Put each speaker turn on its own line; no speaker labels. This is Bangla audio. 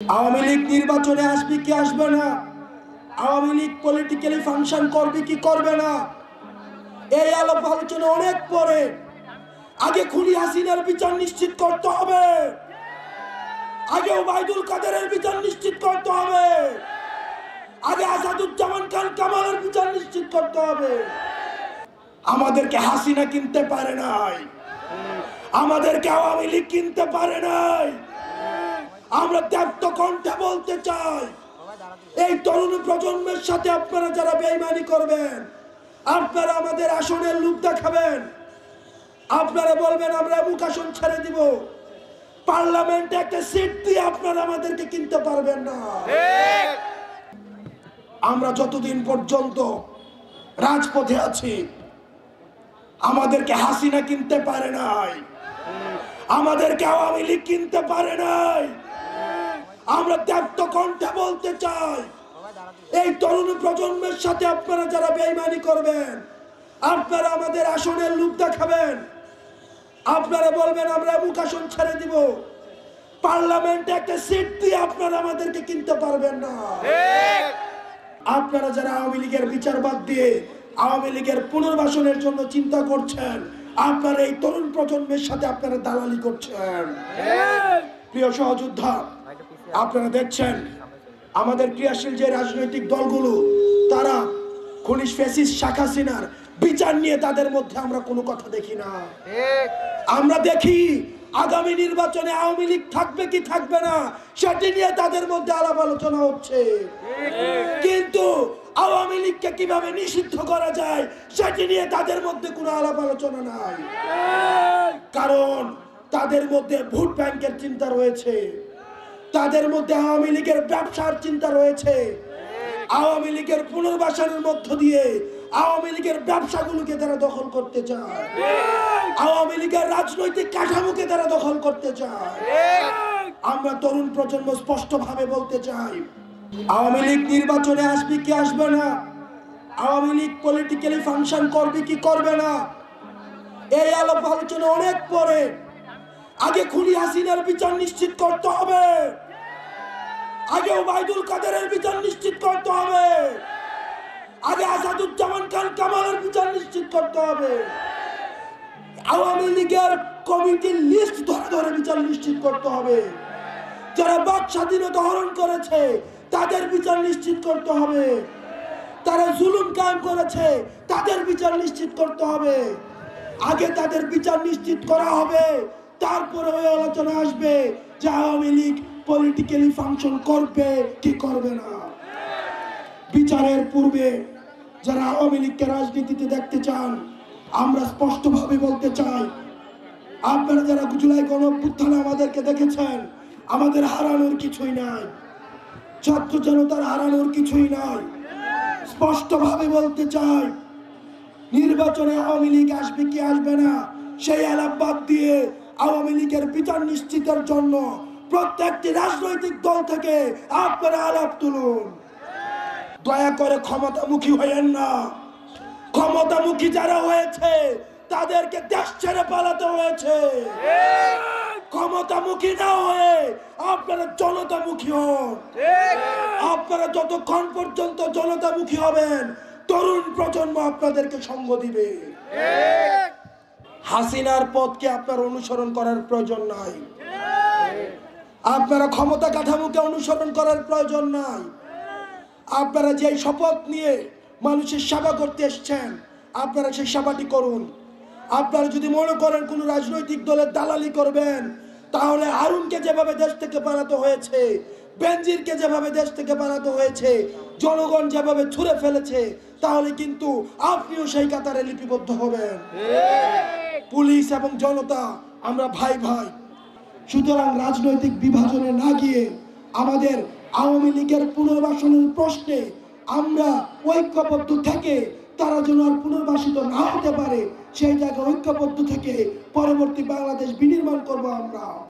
আওয়ামী লীগ নির্বাচনে আসবে কি আসবে না, আওয়ামী লীগ পলিটিক্যালি ফাংশন করবে কি করবে না, এই আলাপ আলোচনা অনেক পরে। আগে খুনি হাসিনার বিচার নিশ্চিত করতে হবে, আগে ওবায়দুল কাদেরের বিচার নিশ্চিত করতে হবে, আগে আসাদুজ্জামান খান কামালের বিচার নিশ্চিত করতে হবে। আমাদেরকে হাসিনা কিনতে পারে নাই, আমাদেরকে আওয়ামী লীগ কিনতে পারে নাই। আমরা ত্যাক্ত কণ্ঠে বলতে চাই, এই তরুণ প্রজন্মের সাথে আপনারা যারা বেঈমানি করবেন, আপনারা আমাদের আসনের লোভ দেখাবেন, আপনারা বলবেন আমরা মুখ আসন ছেড়ে দিব, পার্লামেন্টে একটা সিট দিয়ে আপনারা আমাদেরকে কিনতে পারবেন না। আমরা যতদিন পর্যন্ত রাজপথে আছি, আমাদেরকে হাসিনা কিনতে পারে নাই, আমাদেরকে আওয়ামী লীগ কিনতে পারে নাই। আমরা ত্যাক্ত কণ্ঠে বলতে চাই, এই তরুণ প্রজন্মের সাথে আপনারা যারা বেঈমানি করবেন, আপনারা আমাদের আসনের লোভ দেখাবেন, আপনারা বলবেন আমরা মুখ আসন ছেড়ে দিব, পার্লামেন্টে একটা সিট দিয়ে আপনারা আমাদেরকে কিনতে পারবেন না। আপনারা যারা আওয়ামী লীগের বিচার বাদ দিয়ে আওয়ামী লীগের পুনর্বাসনের জন্য চিন্তা করছেন, আপনারা এই তরুণ প্রজন্মের সাথে আপনারা দালালি করছেন। প্রিয় সহযোদ্ধা, আপনারা দেখছেন আমাদের ক্রিয়াশীল যে রাজনৈতিক দলগুলো, তারা খনিজ ফ্যাসিস্ট শেখ হাসিনার বিচার নিয়ে তাদের মধ্যে আমরা কোনো কথা দেখি না। আমরা দেখি আগামী নির্বাচনে আওয়ামী লীগ থাকবে কি থাকবে না সেটি নিয়ে তাদের মধ্যে আলাপ আলোচনা হচ্ছে, কিন্তু আওয়ামী লীগকে কিভাবে নিষিদ্ধ করা যায় সেটি নিয়ে তাদের মধ্যে কোনো আলাপ আলোচনা নাই। কারণ তাদের মধ্যে ভোট ব্যাংকের চিন্তা রয়েছে, তাদের মধ্যে আওয়ামী লীগের ব্যবসার চিন্তা রয়েছে, আওয়ামী লীগের পুনর্বাসনের মধ্য দিয়ে আওয়ামী লীগের ব্যবসাগুলোকে তারা দখল করতে চায়, আওয়ামী লীগের রাজনৈতিক কাঠামোকে তারা দখল করতে চায়। আমরা তরুণ প্রজন্ম স্পষ্টভাবে বলতে চাই, আওয়ামী লীগ নির্বাচনে আসবে কি আসবে না, আওয়ামী লীগ পলিটিক্যালি ফাংশন করবে কি করবে না, এই আলাপ আলোচনা অনেক পরে। আগে খুনি হাসিনার বিচার নিশ্চিত করতে হবে, আগে ওবায়দুল কাদেরের বিচার নিশ্চিত করতে হবে, আগে আসাদুজ্জামান খান কামালের বিচার নিশ্চিত করতে হবে, আওয়ামী লীগের কমিটির লিস্ট ধরে ধরে বিচার নিশ্চিত করতে হবে, যারা বাক স্বাধীনতা হরণ করেছে তাদের বিচার নিশ্চিত করতে হবে, তারা জুলুম কায়েম করেছে তাদের বিচার নিশ্চিত করতে হবে। আগে তাদের বিচার নিশ্চিত করা হবে, তারপরে ওই আলোচনা আসবে যে আওয়ামী লীগ পলিটিক্যালি ফাংশন করবে কি করবে না। বিচারের পূর্বে যারা আওয়ামী লীগকে রাজনীতিতে দেখতে চান, আমরা স্পষ্টভাবে বলতে চাই, আপনারা যারা জুলাই গণঅভ্যুত্থানে আমাদেরকে দেখেছেন, আমাদের হারানোর কিছুই নাই, ছাত্র জনতার হারানোর কিছুই নাই। স্পষ্টভাবে বলতে চাই, নির্বাচনে আওয়ামী লীগ আসবে কি আসবে না সেই আলাপ বাদ দিয়ে আওয়ামী লীগের বিচার নিশ্চিতের জন্য প্রত্যেকটি রাজনৈতিক দল থেকে আপনারা আলাপ তুলুন। দয়া করে ক্ষমতামুখী হয়েন না, ক্ষমতামুখী যারা হয়েছে তাদেরকে দেশ ছেড়ে পালাতে হয়েছে। ক্ষমতামুখী না হয়ে আপনারা জনতামুখী হন। আপনারা যতক্ষণ পর্যন্ত জনতামুখী হবেন, তরুণ প্রজন্ম আপনাদেরকে সঙ্গ দিবে। হাসিনার পথকে আপনার অনুসরণ করার প্রয়োজন নাই, আপনারা ক্ষমতা কাঠামোকে অনুসরণ করার প্রয়োজন নাই। আপনারা যে শপথ নিয়ে মানুষের সেবা করতে এসেছেন, আপনারা সেই সেবাটি করুন। আপনারা যদি মনে করেন কোন রাজনৈতিক দলের দালালি করবেন, তাহলে হারুনকে যেভাবে দেশ থেকে পালাতে হয়েছে, বেনজিরকে যেভাবে দেশ থেকে পালাতে হয়েছে, জনগণ যেভাবে ছুঁড়ে ফেলেছে, তাহলে কিন্তু আপনিও সেই কাতারে লিপিবদ্ধ হবেন। পুলিশ এবং জনতা আমরা ভাই ভাই, সুতরাং রাজনৈতিক বিভাজনে না গিয়ে আমাদের আওয়ামী লীগের পুনর্বাসনের প্রশ্নে আমরা ঐক্যবদ্ধ থেকে তারা যেন আর পুনর্বাসিত না হতে পারে সেই জায়গায় ঐক্যবদ্ধ থেকে পরবর্তী বাংলাদেশ বিনির্মাণ করবো আমরা।